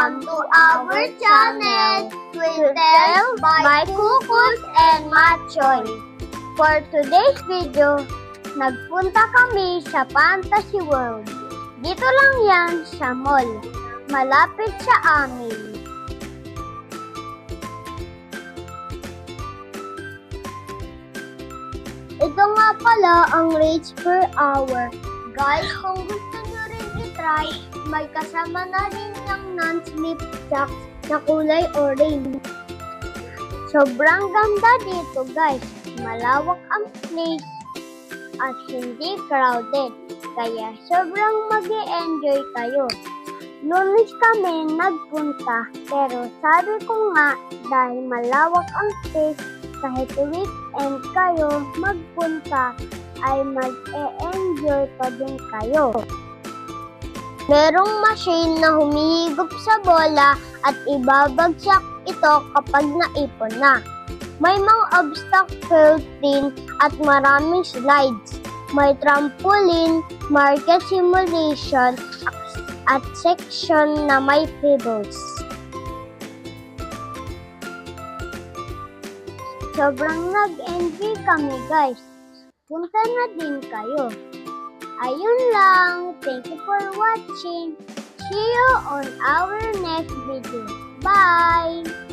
Welcome to our channel, Twitters by Kukus and Machoy. For today's video, nagpunta kami sa Fantasy World. Dito lang yan sa mall, malapit sa amin. Ito nga pala ang rates per hour. Guys, kung gusto nyo rin i-try, may kasama na rin yung non-slip socks na kulay orange. Sobrang ganda dito guys. Malawak ang place at hindi crowded. Kaya sobrang mag-e-enjoy kayo. Lunes kami nagpunta, pero sabi ko nga dahil malawak ang space, kahit weekend kayo magpunta ay mag-e-enjoy pa din kayo. Merong machine na humihigop sa bola at ibabagsak ito kapag naipon na. May mga obstacle din at maraming slides. May trampoline, market simulation at section na may pebbles. Sobrang nag-enjoy kami guys. Punta na din kayo. Ayun lang. Thank you for watching. See you on our next video. Bye!